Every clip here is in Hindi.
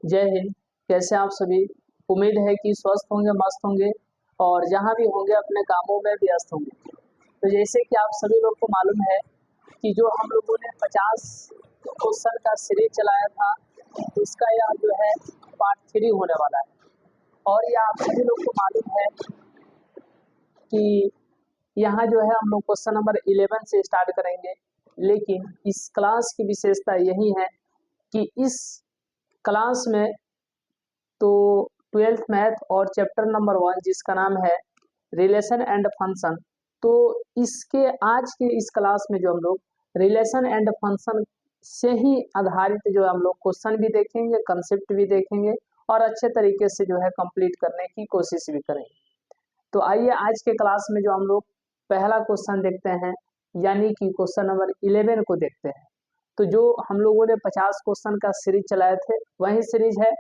जय हिंद। कैसे आप सभी? उम्मीद है कि स्वस्थ होंगे, मस्त होंगे और जहाँ भी होंगे अपने कामों में व्यस्त होंगे। तो जैसे कि आप सभी लोग को मालूम है कि जो हम लोगों ने 50 क्वेश्चन का सीरीज चलाया था, उसका यह जो है पार्ट 3 होने वाला है। और यह आप सभी लोग को मालूम है कि यहाँ जो है हम लोग क्वेश्चन नंबर 11 से स्टार्ट करेंगे। लेकिन इस क्लास की विशेषता यही है कि इस क्लास में तो 12th मैथ और चैप्टर नंबर 1 जिसका नाम है रिलेशन एंड फंक्शन, तो इसके आज के इस क्लास में जो हम लोग रिलेशन एंड फंक्शन से ही आधारित जो हम लोग क्वेश्चन भी देखेंगे, कंसेप्ट भी देखेंगे और अच्छे तरीके से जो है कंप्लीट करने की कोशिश भी करेंगे। तो आइए आज के क्लास में जो हम लोग पहला क्वेश्चन देखते हैं, यानी कि क्वेश्चन नंबर 11 को देखते हैं। तो जो हम लोगों ने 50 क्वेश्चन का सीरीज चलाए थे वही सीरीज है,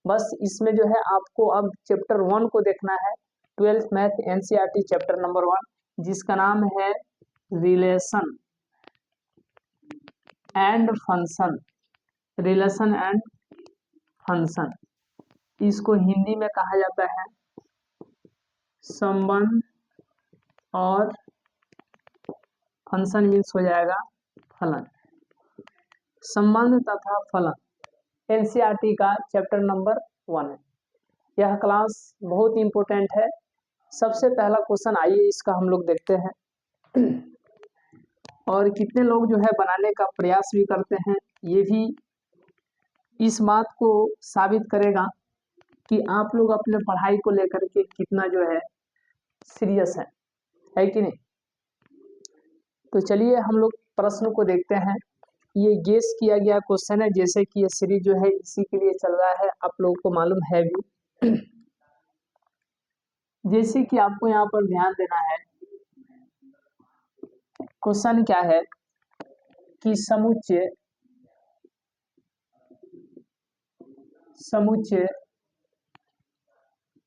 बस इसमें जो है आपको अब चैप्टर 1 को देखना है। 12th math NCERT chapter number 1 जिसका नाम है relation and function. Relation and function, इसको हिंदी में कहा जाता है संबंध, और फंक्शन मीन्स हो जाएगा फलन। संबंध तथा फलन एनसीईआरटी का चैप्टर नंबर 1 है। यह क्लास बहुत इंपॉर्टेंट है। सबसे पहला क्वेश्चन आइए इसका हम लोग देखते हैं और कितने लोग जो है बनाने का प्रयास भी करते हैं, ये भी इस बात को साबित करेगा कि आप लोग अपने पढ़ाई को लेकर के कितना जो है सीरियस है कि नहीं। तो चलिए हम लोग प्रश्न को देखते हैं। ये गेस किया गया क्वेश्चन है, जैसे कि ये सीरीज जो है इसी के लिए चल रहा है, आप लोगों को मालूम है भी। जैसे कि आपको यहाँ पर ध्यान देना है, क्वेश्चन क्या है कि समुच्चय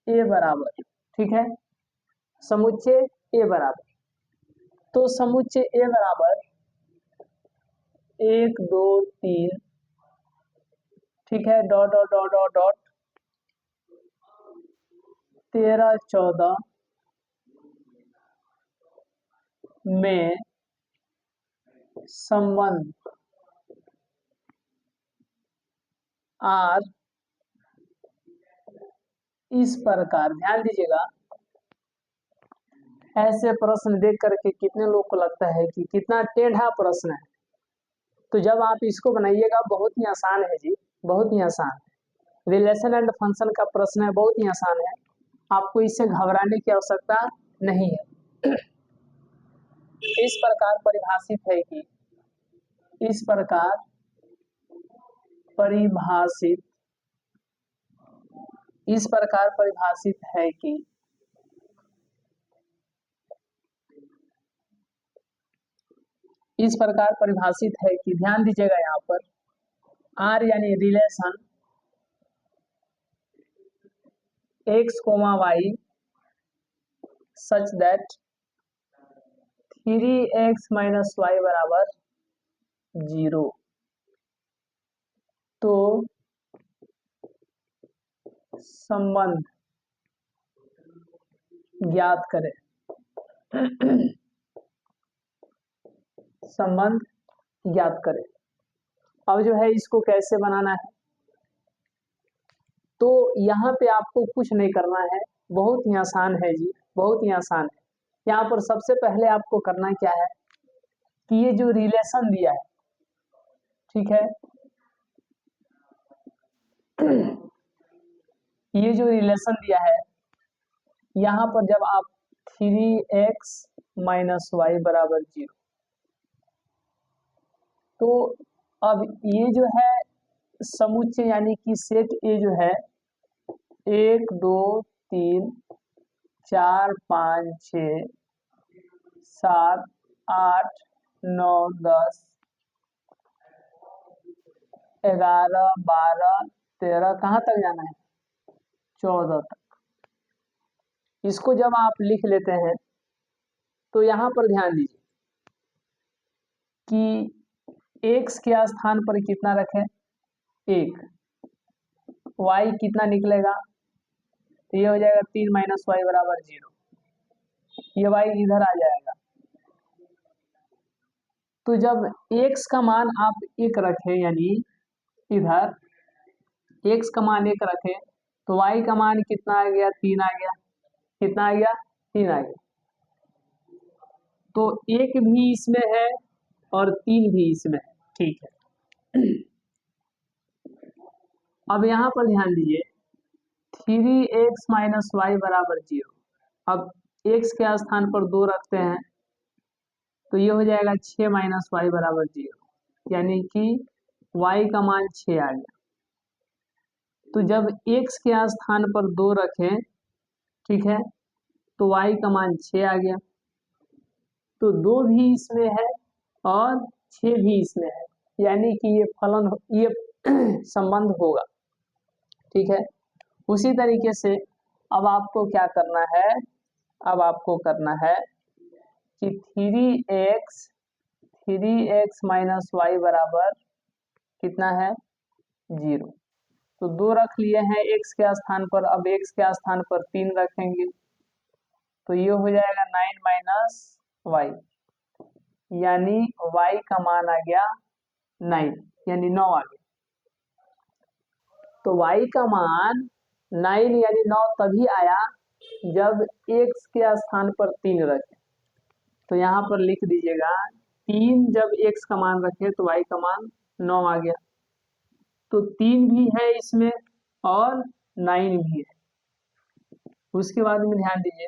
ए बराबर, ठीक है, समुच्चय ए बराबर, तो समुच्चय ए बराबर 1 2 3, ठीक है, dot dot dot dot dot 13 14 में संबंध आर इस प्रकार। ध्यान दीजिएगा, ऐसे प्रश्न देख करके कितने लोग को लगता है कि कितना टेढ़ा प्रश्न है। तो जब आप इसको बनाइएगा बहुत ही आसान है जी, बहुत ही आसान है। रिलेशन एंड फंक्शन का प्रश्न है, बहुत ही आसान है, आपको इससे घबराने की आवश्यकता नहीं है। इस प्रकार परिभाषित है कि इस प्रकार परिभाषित इस प्रकार परिभाषित है कि इस प्रकार परिभाषित है कि ध्यान दीजिएगा यहाँ पर आर यानी relation X comma Y such that 3x minus Y बराबर 0। तो संबंध ज्ञात करें। संबंध ज्ञात करें। अब जो है इसको कैसे बनाना है, तो यहाँ पे आपको कुछ नहीं करना है, बहुत ही आसान है जी, बहुत ही आसान है। यहाँ पर सबसे पहले आपको करना क्या है कि ये जो रिलेशन दिया है, ठीक है, ये जो रिलेशन दिया है, यहाँ पर जब आप 3x माइनस वाई बराबर 0, तो अब ये जो है समुच्चय यानी कि सेट ए जो है 1 2 3 4 5 6 7 8 9 10 11 12 13, कहाँ तक जाना है, 14 तक। इसको जब आप लिख लेते हैं तो यहाँ पर ध्यान दीजिए कि x के स्थान पर कितना रखें, 1, y कितना निकलेगा, तो ये हो जाएगा 3 माइनस वाई बराबर 0, ये y इधर आ जाएगा। तो जब x का मान आप 1 रखें, यानी इधर x का मान 1 रखें, तो y का मान कितना आ गया, 3 आ गया। कितना आ गया, 3 आ गया। तो 1 भी इसमें है और 3 भी इसमें है, ठीक है। अब यहाँ पर ध्यान दीजिए, 3x माइनस वाई बराबर 0। अब x के स्थान पर 2 रखते हैं, तो ये हो जाएगा 6 माइनस वाई बराबर 0, यानी कि y का मान 6 आ गया। तो जब x के स्थान पर 2 रखें, ठीक है, तो y का मान 6 आ गया। तो 2 भी इसमें है और 6 भी इसमें है, यानी कि ये संबंध होगा, ठीक है। उसी तरीके से अब आपको क्या करना है, अब आपको करना है कि 3x माइनस वाई बराबर कितना है, 0। तो 2 रख लिए हैं x के स्थान पर, अब x के स्थान पर 3 रखेंगे, तो ये हो जाएगा 9 माइनस वाई, यानी y का मान आ गया 9, यानी 9 आ गया। तो y का मान 9 यानी 9 तभी आया जब x के स्थान पर 3 रखे। तो यहाँ पर लिख दीजिएगा 3 जब x का मान रखे तो y का मान 9 आ गया। तो 3 भी है इसमें और 9 भी है। उसके बाद में ध्यान दीजिए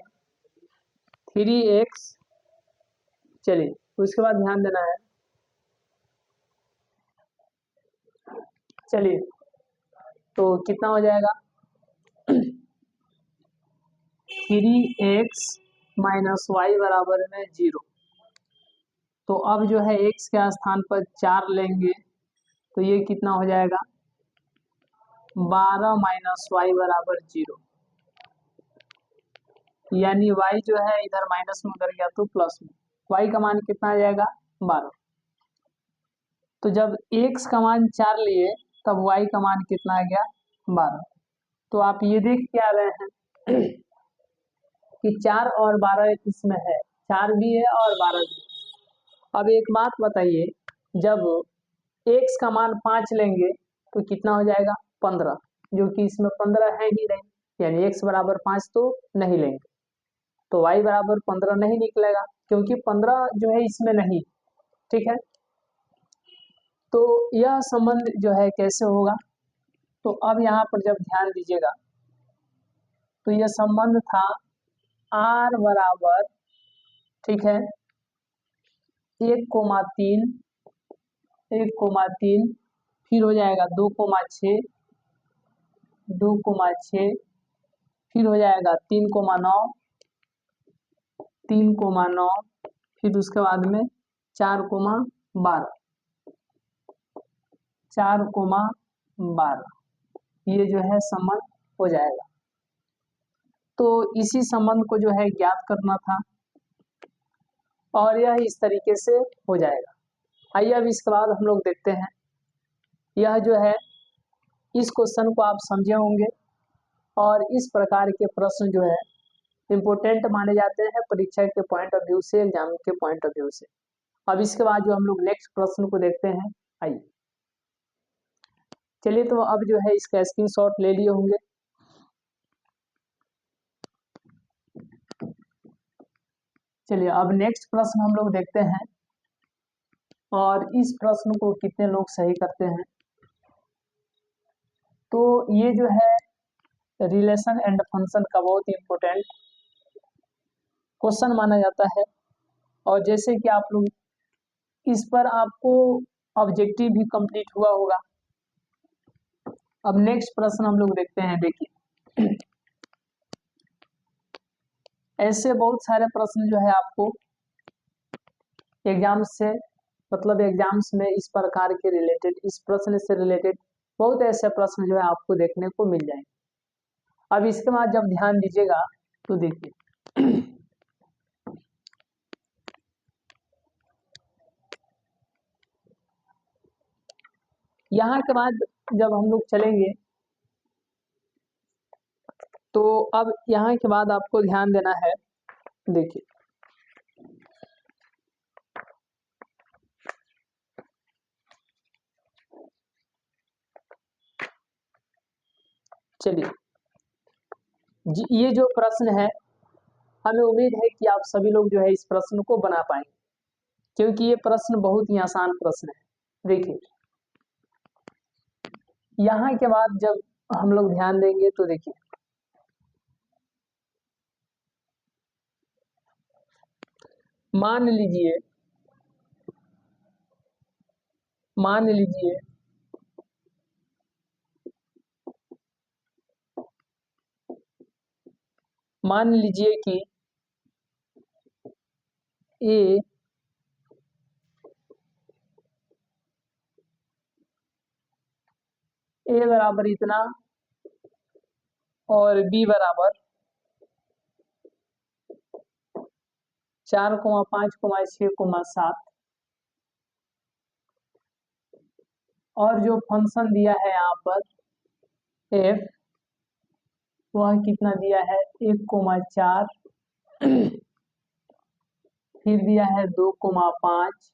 3x, चलिए उसके बाद ध्यान देना है, चलिए तो कितना हो जाएगा 3x माइनस वाई बराबर में 0। तो अब जो है x के स्थान पर 4 लेंगे, तो ये कितना हो जाएगा 12 माइनस वाई बराबर 0, यानी y जो है इधर माइनस में उधर गया तो प्लस में, y का मान कितना आ जाएगा 12। तो जब x का मान 4 लिए तब y का मान कितना आ गया 12। तो आप ये देख के आ रहे हैं कि 4 और 12 इसमें है, 4 भी है और 12 भी है। अब एक बात बताइए, जब x का मान 5 लेंगे तो कितना हो जाएगा 15, जो कि इसमें 15 है ही नहीं, यानी x बराबर 5 तो नहीं लेंगे, तो y बराबर 15 नहीं निकलेगा, क्योंकि 15 जो है इसमें नहीं, ठीक है। तो यह संबंध जो है कैसे होगा, तो अब यहाँ पर जब ध्यान दीजिएगा तो यह संबंध था r बराबर, ठीक है, 1,3, 1,3, फिर हो जाएगा 2,6, 2,6, फिर हो जाएगा 3,9, 3,9, फिर उसके बाद में 4,12, 4,12, ये जो है संबंध हो जाएगा। तो इसी संबंध को जो है ज्ञात करना था और यह इस तरीके से हो जाएगा। आइए अब इसके बाद हम लोग देखते हैं, यह जो है इस क्वेश्चन को आप समझे होंगे और इस प्रकार के प्रश्न जो है इम्पोर्टेंट माने जाते हैं परीक्षा के पॉइंट ऑफ व्यू से, एग्जाम के पॉइंट ऑफ व्यू से। अब इसके बाद जो हम लोग नेक्स्ट प्रश्न को देखते हैं, आइए चलिए, तो अब जो है इसका स्क्रीनशॉट ले लिए होंगे। चलिए अब नेक्स्ट प्रश्न हम लोग देखते हैं और इस प्रश्न को कितने लोग सही करते हैं। तो ये जो है रिलेशन एंड फंक्शन का बहुत ही इम्पोर्टेंट क्वेश्चन माना जाता है, और जैसे कि आप लोग इस पर आपको ऑब्जेक्टिव भी कंप्लीट हुआ होगा। अब नेक्स्ट प्रश्न हम लोग देखते हैं, देखिए ऐसे बहुत सारे प्रश्न जो है आपको एग्जाम से, मतलब एग्जाम्स में इस प्रकार के रिलेटेड, इस प्रश्न से रिलेटेड बहुत ऐसे प्रश्न जो है आपको देखने को मिल जाएंगे। अब इसके बाद जब ध्यान दीजिएगा तो देखिए यहाँ के बाद जब हम लोग चलेंगे तो अब यहाँ के बाद आपको ध्यान देना है, देखिए चलिए ये जो प्रश्न है, हमें उम्मीद है कि आप सभी लोग जो है इस प्रश्न को बना पाएंगे, क्योंकि ये प्रश्न बहुत ही आसान प्रश्न है। देखिए यहाँ के बाद जब हम लोग ध्यान देंगे तो देखिए मान लीजिए मान लीजिए मान लीजिए कि ए बराबर इतना और बी बराबर 4,5,6,7 और जो फंक्शन दिया है यहाँ पर एफ, वह कितना दिया है 1,4, फिर दिया है 2,5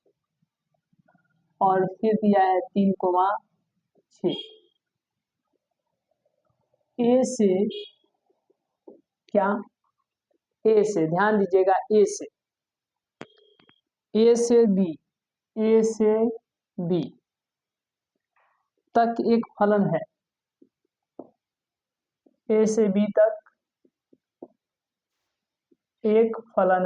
और फिर दिया है 3,6। ए से क्या, ए से ध्यान दीजिएगा, ए से बी तक एक फलन है, ए से बी तक एक फलन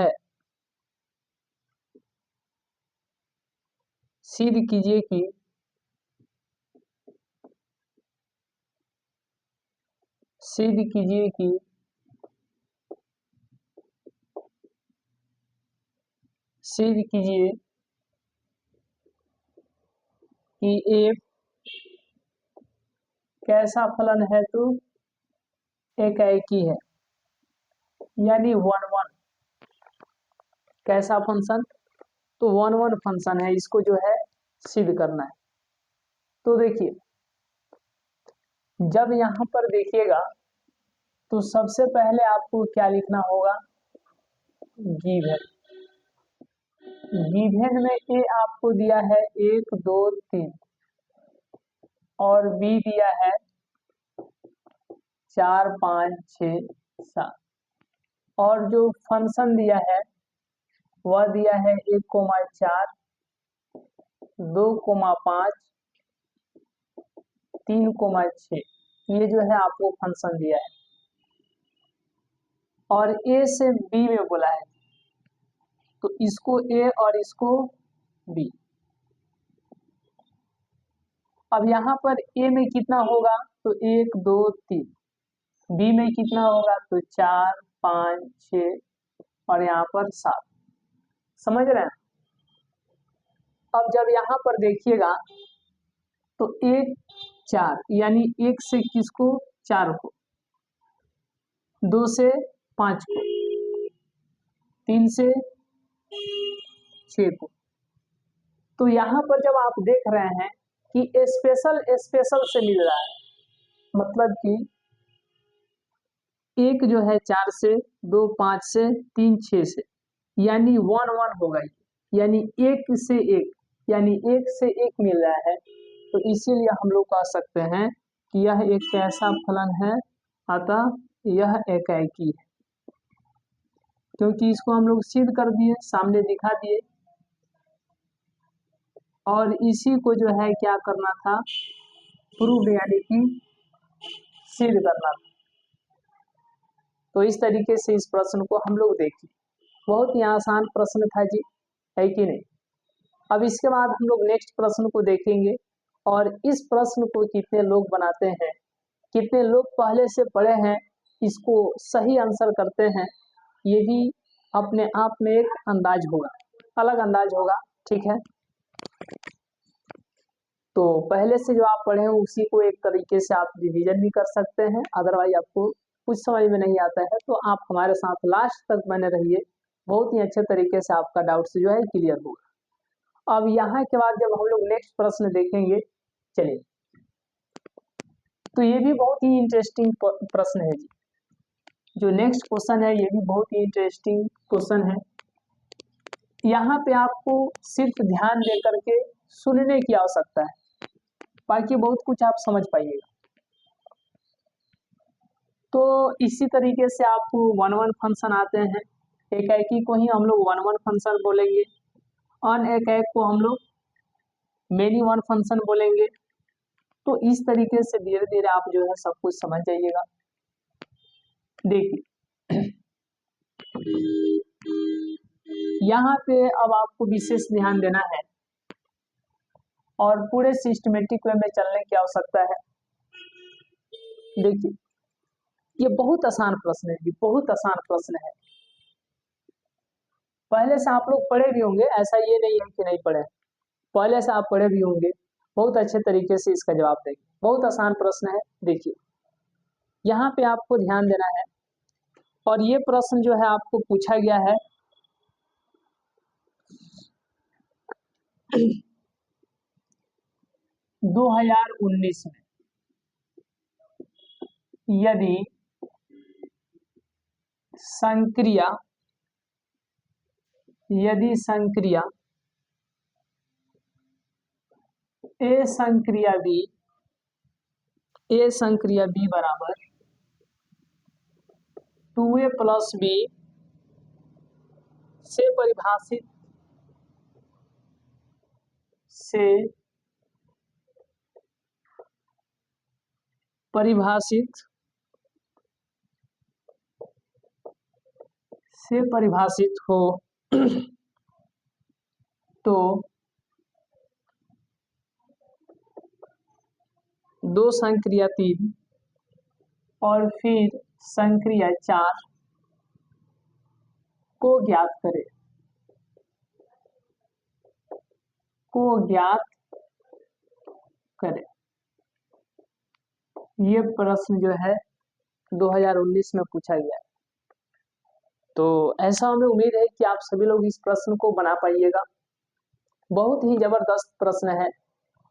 है, सिद्ध कीजिए कि एफ कैसा फलन है, तो एकाएकी है, यानी 1,1 कैसा फंक्शन, तो 1,1 फंक्शन है, इसको जो है सिद्ध करना है। तो देखिए जब यहाँ पर देखिएगा तो सबसे पहले आपको क्या लिखना होगा, गिवन में ए आपको दिया है 1 2 3 और बी दिया है 4 5 6 7 और जो फंक्शन दिया है वह दिया है 1,4 2,5 3,6, ये जो है आपको फंक्शन दिया है और ए से बी में बोला है, तो इसको ए और इसको बी। अब यहाँ पर ए में कितना होगा, तो 1 2 3, बी में कितना होगा, तो 4 5 6 और यहाँ पर 7, समझ रहे हैं। अब जब यहाँ पर देखिएगा तो 1 4 यानी 1 से किसको, 4 को, 2 से 5 को, 3 से 6 को, तो यहाँ पर जब आप देख रहे हैं कि स्पेशल से मिल रहा है, मतलब कि एक जो है 4 से, 2 5 से, 3 6 से, यानी 1 1 होगा, यानी एक से एक, यानी एक से एक मिल रहा है, तो इसीलिए हम लोग कह सकते हैं कि यह एक कैसा फलन है, अतः यह एकाएकी है, क्योंकि इसको हम लोग सिद्ध कर दिए, सामने दिखा दिए और इसी को जो है क्या करना था, प्रूव यानी कि सिद्ध करना था। तो इस तरीके से इस प्रश्न को हम लोग देखें, बहुत ही आसान प्रश्न था जी, है कि नहीं। अब इसके बाद हम लोग नेक्स्ट प्रश्न को देखेंगे और इस प्रश्न को कितने लोग बनाते हैं, कितने लोग पहले से पढ़े हैं, इसको सही आंसर करते हैं, ये भी अपने आप में एक अंदाज होगा, अलग अंदाज होगा, ठीक है। तो पहले से जो आप पढ़े हैं उसी को एक तरीके से आप रिवीजन भी कर सकते हैं, अदरवाइज आपको कुछ समझ में नहीं आता है तो आप हमारे साथ लास्ट तक बने रहिए, बहुत ही अच्छे तरीके से आपका डाउट्स जो है क्लियर होगा। अब यहाँ के बाद जब हम लोग नेक्स्ट प्रश्न देखेंगे, चलिए तो ये भी बहुत ही इंटरेस्टिंग प्रश्न है जी। जो नेक्स्ट क्वेश्चन है ये भी बहुत ही इंटरेस्टिंग क्वेश्चन है। यहाँ पे आपको सिर्फ ध्यान दे करके सुनने की आवश्यकता है, बाकी बहुत कुछ आप समझ पाइएगा। तो इसी तरीके से आप वन वन फंक्शन आते हैं, एकाएकी को ही हम लोग वन वन फंक्शन बोलेंगे, अनएकाएक को हम लोग मेनी वन फंक्शन बोलेंगे। तो इस तरीके से धीरे धीरे आप जो है सब कुछ समझ जाइएगा। देखिए यहाँ पे अब आपको विशेष ध्यान देना है और पूरे सिस्टमेटिक वे में चलने की आवश्यकता है। देखिए ये बहुत आसान प्रश्न है जी, बहुत आसान प्रश्न है। पहले से आप लोग पढ़े भी होंगे, ऐसा ये नहीं है कि नहीं पढ़े, पहले से आप पढ़े भी होंगे, बहुत अच्छे तरीके से इसका जवाब देंगे। बहुत आसान प्रश्न है। देखिए यहाँ पे आपको ध्यान देना है और ये प्रश्न जो है आपको पूछा गया है 2019 में। यदि संक्रिया ए संक्रिया बी बराबर 2a प्लस बी से परिभाषित हो तो दो संक्रिया 3 और फिर संक्रिया 4 को ज्ञात करें। ये प्रश्न जो है 2019 में पूछा गया है। तो ऐसा हमें उम्मीद है कि आप सभी लोग इस प्रश्न को बना पाइएगा। बहुत ही जबरदस्त प्रश्न है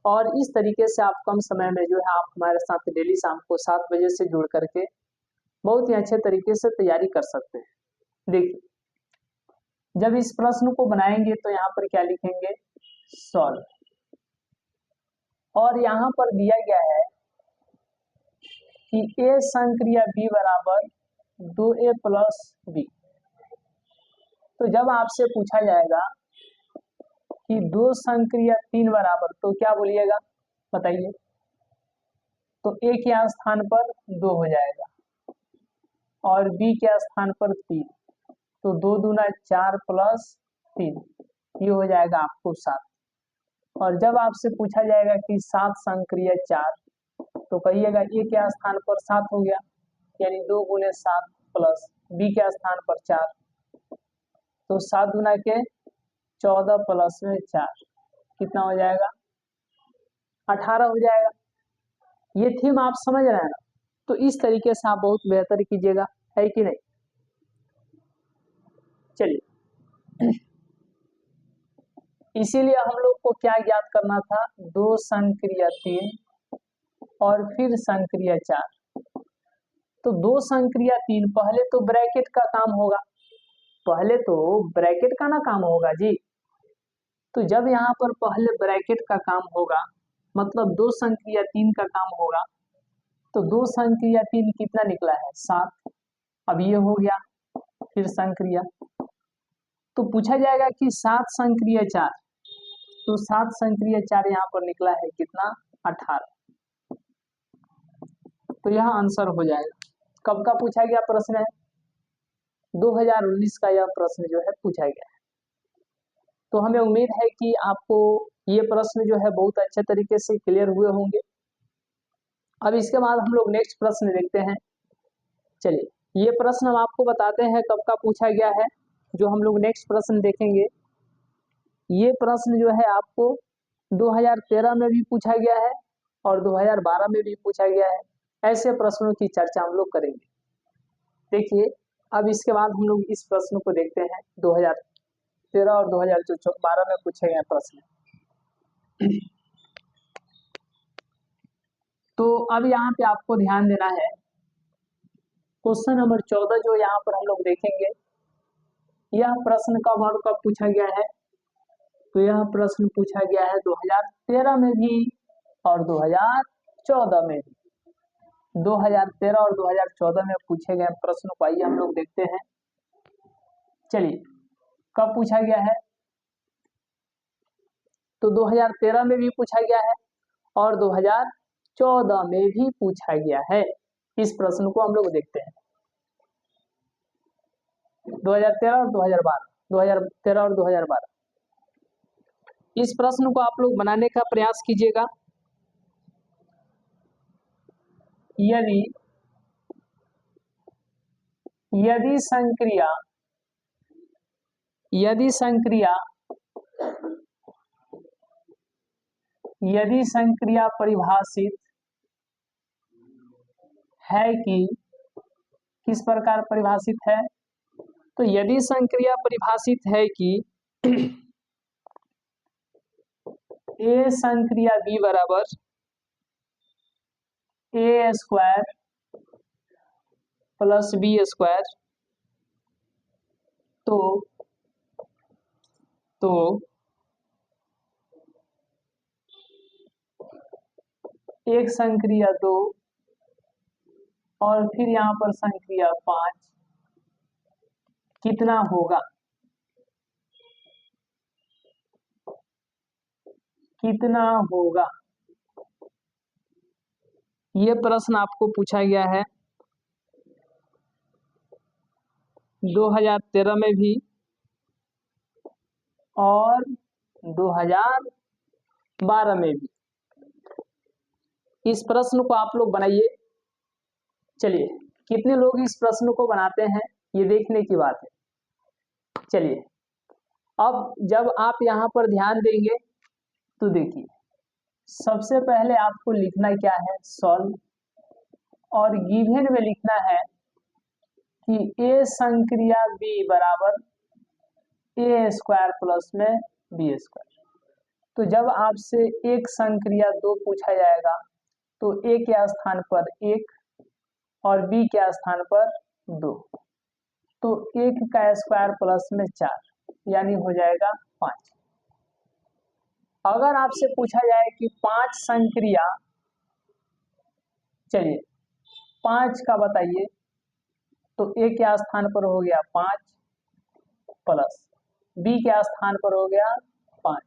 और इस तरीके से आप कम समय में जो है आप हमारे साथ डेली शाम को 7 बजे से जुड़ करके बहुत ही अच्छे तरीके से तैयारी कर सकते हैं। देखिए जब इस प्रश्न को बनाएंगे तो यहाँ पर क्या लिखेंगे, सॉल्व, और यहाँ पर दिया गया है कि ए संक्रिया बी बराबर 2a प्लस बी। तो जब आपसे पूछा जाएगा कि दो संक्रिया 3 बराबर, तो क्या बोलिएगा बताइए। तो a के स्थान पर 2 हो जाएगा और b के स्थान पर 3, तो 2 दूना 4 प्लस 3, ये हो जाएगा आपको 7। और जब आपसे पूछा जाएगा कि 7 संक्रिया 4, तो कहिएगा a के स्थान पर 7 हो गया, यानी 2 गुने 7 प्लस b के स्थान पर 4, तो 7 गुना के 14 प्लस में 4 कितना हो जाएगा, 18 हो जाएगा। ये थीम आप समझ रहे हैं ना। तो इस तरीके से आप बहुत बेहतर कीजिएगा, है कि नहीं। चलिए इसीलिए हम लोग को क्या ज्ञात करना था, 2 संक्रिया 3 और फिर संक्रिया 4। तो 2 संक्रिया 3, पहले तो ब्रैकेट का काम होगा, पहले तो ब्रैकेट का ना काम होगा जी। तो जब यहाँ पर पहले ब्रैकेट का काम होगा मतलब 2 संक्रिया 3 का काम होगा, तो 2 संक्रिया 3 कितना निकला है, 7। अब ये हो गया, फिर संक्रिया, तो पूछा जाएगा कि 7 संक्रिया 4, तो 7 संक्रिया 4 यहाँ पर निकला है कितना, 18। तो यह आंसर हो जाएगा। कब का पूछा गया प्रश्न है, 2019 का यह प्रश्न जो है पूछा गया है। तो हमें उम्मीद है कि आपको ये प्रश्न जो है बहुत अच्छे तरीके से क्लियर हुए होंगे। अब इसके बाद हम लोग नेक्स्ट प्रश्न देखते हैं। चलिए ये प्रश्न हम आपको बताते हैं कब का पूछा गया है। जो हम लोग नेक्स्ट प्रश्न देखेंगे, ये प्रश्न जो है आपको 2013 में भी पूछा गया है और 2012 में भी पूछा गया है। ऐसे प्रश्नों की चर्चा हम लोग करेंगे। देखिए अब इसके बाद हम लोग इस प्रश्न को देखते हैं 2013 और 2012 में पूछे गए प्रश्न। तो अब यहाँ पे आपको ध्यान देना है, क्वेश्चन नंबर 14 जो यहाँ पर हम लोग देखेंगे, यह प्रश्न कब और कब पूछा गया है। तो यह प्रश्न पूछा गया है 2013 में भी और 2014 में भी। 2013 और 2014 में पूछे गए प्रश्न को आइए हम लोग देखते हैं। चलिए, कब पूछा गया है, तो 2013 में भी पूछा गया है और 2014 में भी पूछा गया है। इस प्रश्न को हम लोग देखते हैं। 2013 और 2012, 2013 और 2012, इस प्रश्न को आप लोग बनाने का प्रयास कीजिएगा। यदि संक्रिया परिभाषित है कि किस प्रकार परिभाषित है, तो यदि संक्रिया परिभाषित है कि ए संक्रिया बी बराबर ए स्क्वायर प्लस बी स्क्वायर, तो एक संक्रिया 2 और फिर यहाँ पर संक्रिया 5 कितना होगा, ये प्रश्न आपको पूछा गया है 2013 में भी और 2012 में भी। इस प्रश्न को आप लोग बनाइए। चलिए, कितने लोग इस प्रश्न को बनाते हैं ये देखने की बात है। चलिए, अब जब आप यहाँ पर ध्यान देंगे तो देखिए, सबसे पहले आपको लिखना क्या है, सॉल्व, और गिवन में लिखना है कि ए संक्रिया बी बराबर ए स्क्वायर प्लस में बी स्क्वायर। तो जब आपसे एक संक्रिया 2 पूछा जाएगा तो ए के स्थान पर 1 और बी के स्थान पर 2, तो 1 का स्क्वायर प्लस में 4 यानी हो जाएगा 5। अगर आपसे पूछा जाए कि 5 संक्रिया, चलिए 5 का बताइए, तो ए के स्थान पर हो गया 5 प्लस बी के स्थान पर हो गया 5,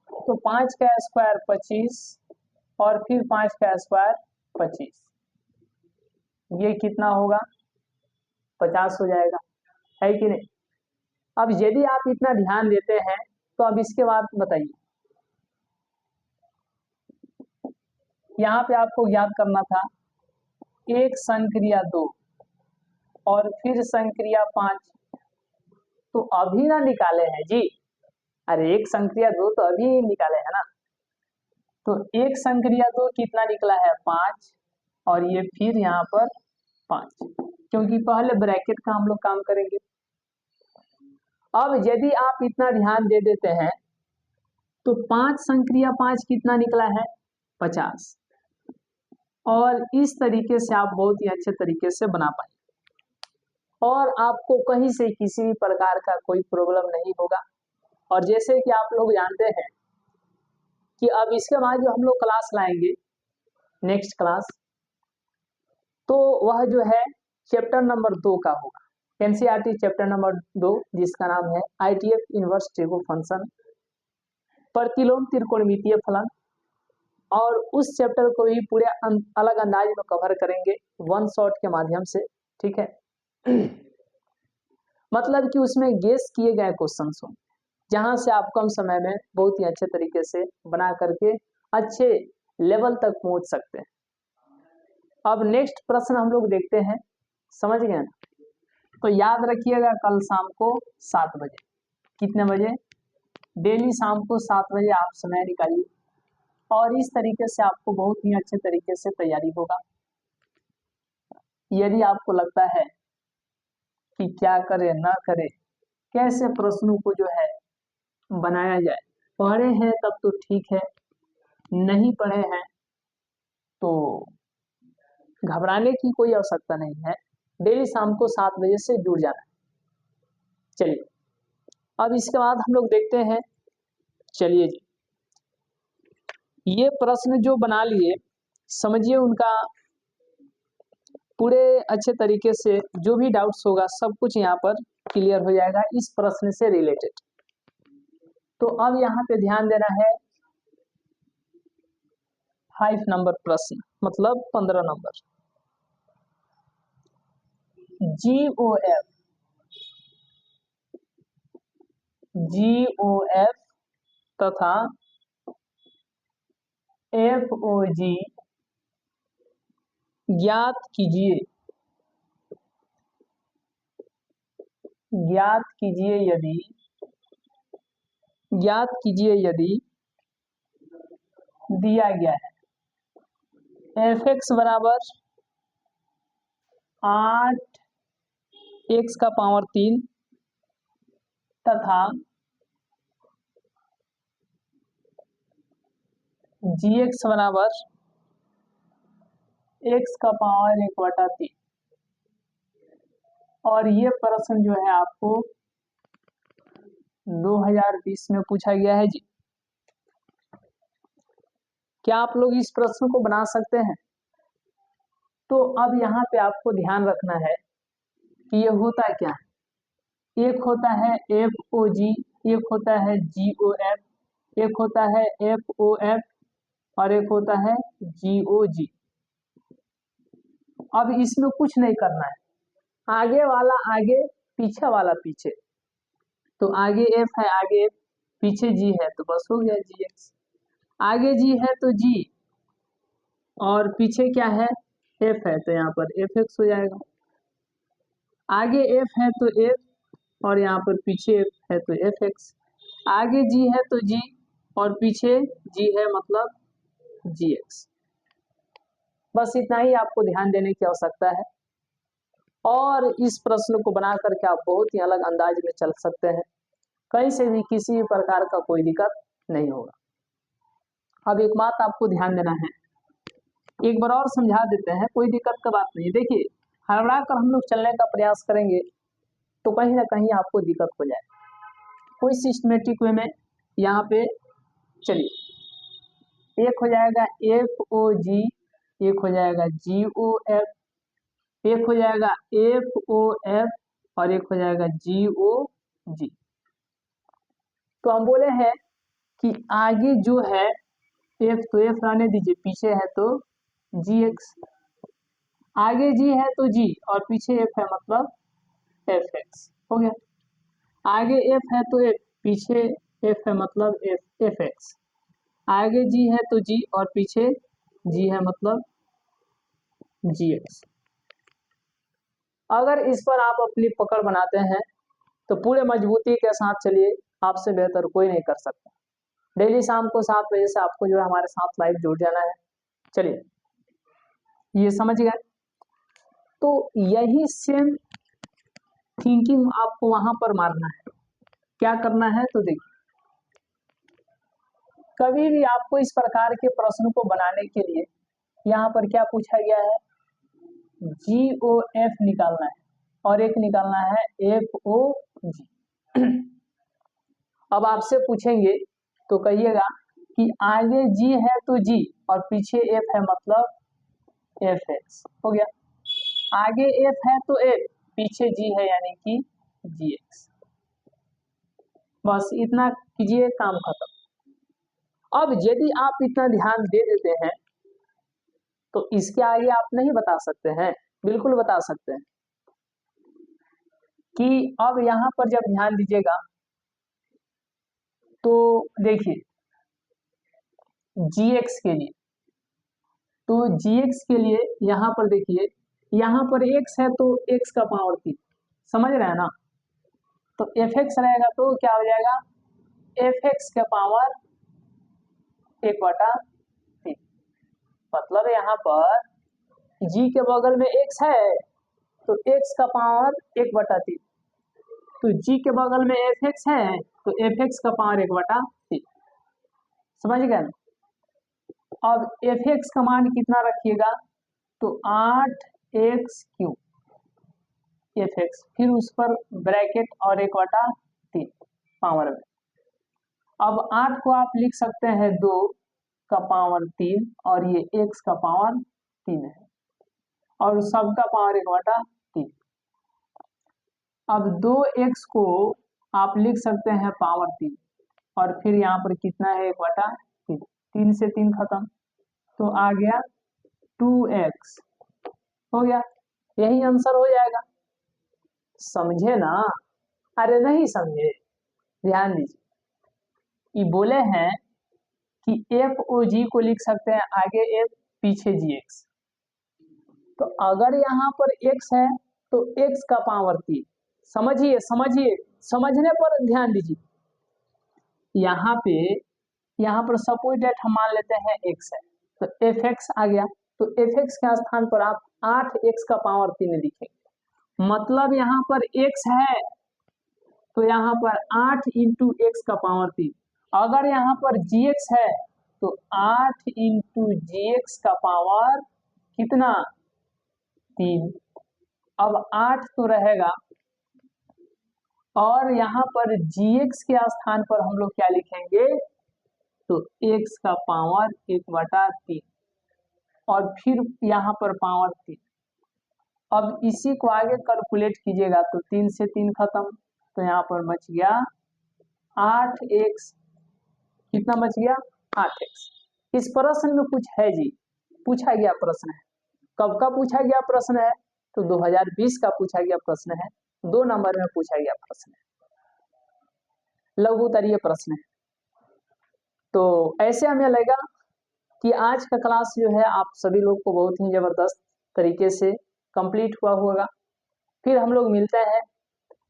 तो 5 का स्क्वायर 25 और फिर 5 का स्क्वायर 25, ये कितना होगा, 50 हो जाएगा, है कि नहीं। अब यदि आप इतना ध्यान देते हैं तो अब इसके बाद बताइए, यहाँ पे आपको याद करना था एक संक्रिया 2 और फिर संक्रिया 5, तो अभी ना निकाले हैं जी, अरे एक संक्रिया 2 तो अभी निकाले है ना। तो एक संक्रिया 2 कितना निकला है, 5, और ये फिर यहाँ पर 5, क्योंकि पहले ब्रैकेट का हम लोग काम करेंगे। अब यदि आप इतना ध्यान दे देते हैं तो 5 संक्रिया 5 कितना निकला है, 50, और इस तरीके से आप बहुत ही अच्छे तरीके से बना पाए और आपको कहीं से किसी भी प्रकार का कोई प्रॉब्लम नहीं होगा। और जैसे कि आप लोग जानते हैं कि अब इसके बाद जो हम लोग क्लास लाएंगे, नेक्स्ट क्लास, तो वह जो है चैप्टर नंबर 2 का होगा, एनसीईआरटी चैप्टर नंबर 2, जिसका नाम है आईटीएफ इनवर्स टेबो फंक्शन, प्रतिलोम त्रिकोणमितीय फलन, और उस चैप्टर को भी पूरे अलग अंदाज में कवर करेंगे वन शॉट के माध्यम से, ठीक है। मतलब कि उसमें गेस किए गए क्वेश्चंस होंगे, जहां से आप कम समय में बहुत ही अच्छे तरीके से बना करके अच्छे लेवल तक पहुंच सकते हैं। अब नेक्स्ट प्रश्न हम लोग देखते हैं, समझ गए ना। तो याद रखिएगा कल शाम को 7 बजे, कितने बजे, डेली शाम को 7 बजे आप समय निकालिए और इस तरीके से आपको बहुत ही अच्छे तरीके से तैयारी होगा। यदि आपको लगता है कि क्या करे ना करे, कैसे प्रश्नों को जो है बनाया जाए, पढ़े हैं तब तो ठीक है, नहीं पढ़े हैं तो घबराने की कोई आवश्यकता नहीं है, डेली शाम को 7 बजे से जुड़ जाना है। चलिए अब इसके बाद हम लोग देखते हैं। चलिए जी, ये प्रश्न जो बना लिए समझिए, उनका पूरे अच्छे तरीके से जो भी डाउट्स होगा सब कुछ यहाँ पर क्लियर हो जाएगा इस प्रश्न से रिलेटेड। तो अब यहाँ पे ध्यान देना है 5 नंबर प्रश्न, मतलब 15 नंबर। GOF तथा FOG ज्ञात कीजिए। ज्ञात कीजिए यदि दिया गया है fx बराबर 8x⁻³ तथा gx बराबर x⁻⁻⁴ और ये प्रश्न जो है आपको 2020 में पूछा गया है जी। क्या आप लोग इस प्रश्न को बना सकते हैं? तो अब यहाँ पे आपको ध्यान रखना है कि ये होता क्या है। एक होता है FOG, एक होता है GOF, एक होता है FOF और एक होता है GOG। अब इसमें कुछ नहीं करना है, आगे वाला आगे, पीछे वाला पीछे। तो आगे F है, आगे F, पीछे G है, तो बस हो गया GX। आगे G है तो G और पीछे क्या है F है, तो यहाँ पर FX हो जाएगा। आगे F है तो F और यहाँ पर पीछे F है तो FX। आगे G है तो G और पीछे G है, मतलब GX। बस इतना ही आपको ध्यान देने की आवश्यकता है और इस प्रश्न को बना करके आप बहुत ही अलग अंदाज में चल सकते हैं, कहीं से भी किसी भी प्रकार का कोई दिक्कत नहीं होगा। अब एक बात आपको ध्यान देना है, एक बार और समझा देते हैं, कोई दिक्कत का बात नहीं है। देखिए, हड़बड़ा कर हम लोग चलने का प्रयास करेंगे तो कहीं ना कहीं आपको दिक्कत हो जाए। कोई सिस्टमेटिक वे में यहाँ पे चलिए, एक हो जाएगा FOG, एक हो जाएगा GOF, एक हो जाएगा FOF और एक हो जाएगा GOG। तो हम बोले हैं कि आगे जो है F तो F रहने दीजिए, पीछे है तो GX। आगे G है तो G और पीछे F है, मतलब FX हो गया। आगे F है तो F, पीछे F है, मतलब FX। आगे G है तो G और पीछे G है, मतलब GX। अगर इस पर आप अपनी पकड़ बनाते हैं तो पूरे मजबूती के साथ चलिए, आपसे बेहतर कोई नहीं कर सकता। डेली शाम को 7 बजे से आपको जो है हमारे साथ लाइव जुड़ जाना है। चलिए, ये समझ गए। तो यही सेम थिंकिंग आपको वहां पर मारना है। क्या करना है तो देखिए, कभी भी आपको इस प्रकार के प्रश्न को बनाने के लिए यहाँ पर क्या पूछा गया है, GOF निकालना है और एक निकालना है FOG। अब आपसे पूछेंगे तो कहिएगा कि आगे G है तो G और पीछे F है, मतलब FX हो गया। आगे F है तो F, पीछे G है यानी कि GX। बस इतना कीजिए, काम खत्म। अब यदि आप इतना ध्यान दे देते हैं तो इसके आगे आप नहीं बता सकते हैं, बिल्कुल बता सकते हैं कि अब यहां पर जब ध्यान दीजिएगा तो देखिए GX के लिए, तो GX के लिए यहां पर देखिए, यहां पर X है तो x⁻³ समझ रहे हैं ना। तो FX रहेगा तो क्या हो जाएगा, fx⁻⁴ मतलब यहाँ पर G के बगल में X है तो x⁻⁴, तो G के बगल में FX है तो fx⁻⁴। समझ गए। अब fx का मान कितना रखिएगा, तो 8x³ fx, फिर उस पर ब्रैकेट और 1/3 पावर में। अब 8 को आप लिख सकते हैं 2 का पावर 3 और ये x का पावर 3 है और सबका पावर 1/3। अब 2x को आप लिख सकते हैं पावर 3 और फिर यहाँ पर कितना है 1/3, 3 से 3 खत्म, तो आ गया 2x, हो गया, यही आंसर हो जाएगा। समझे ना? अरे नहीं समझे, ध्यान दीजिए, ये बोले हैं कि f और g को लिख सकते हैं आगे f पीछे gx, तो अगर यहाँ पर x है तो x का पावर 3, समझिए समझिए, समझने पर ध्यान दीजिए। यहाँ पर सपोज डेट हम मान लेते हैं x है, तो fx आ गया, तो fx के स्थान पर आप 8x का पावर 3 लिखेंगे, मतलब यहाँ पर x है तो यहाँ पर 8 इंटू एक्स का पावर 3, अगर यहाँ पर gx है तो 8 इंटू gx का पावर कितना, 3। अब 8 तो रहेगा और यहाँ पर gx के स्थान पर हम लोग क्या लिखेंगे, तो x का पावर 1/3 और फिर यहाँ पर पावर 3। अब इसी को आगे कैलकुलेट कीजिएगा तो 3 से 3 खत्म, तो यहाँ पर बच गया 8x, कितना बच गया 8x। इस प्रश्न में कुछ है जी, पूछा गया प्रश्न है, कब का पूछा गया प्रश्न है, तो 2020 का पूछा गया प्रश्न है, 2 नंबर में पूछा गया प्रश्न है, लघु उत्तरीय प्रश्न है। तो ऐसे हमें लगा कि आज का क्लास जो है आप सभी लोग को बहुत ही जबरदस्त तरीके से कंप्लीट हुआ होगा। फिर हम लोग मिलते हैं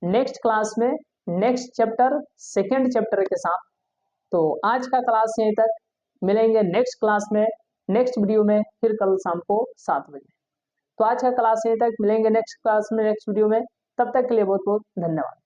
नेक्स्ट क्लास में, नेक्स्ट चैप्टर, सेकेंड चैप्टर के साथ। तो आज का क्लास यहीं तक, मिलेंगे नेक्स्ट क्लास में, नेक्स्ट वीडियो में, फिर कल शाम को 7 बजे। तो आज का क्लास यहीं तक, मिलेंगे नेक्स्ट क्लास में, नेक्स्ट वीडियो में, तब तक के लिए बहुत बहुत धन्यवाद।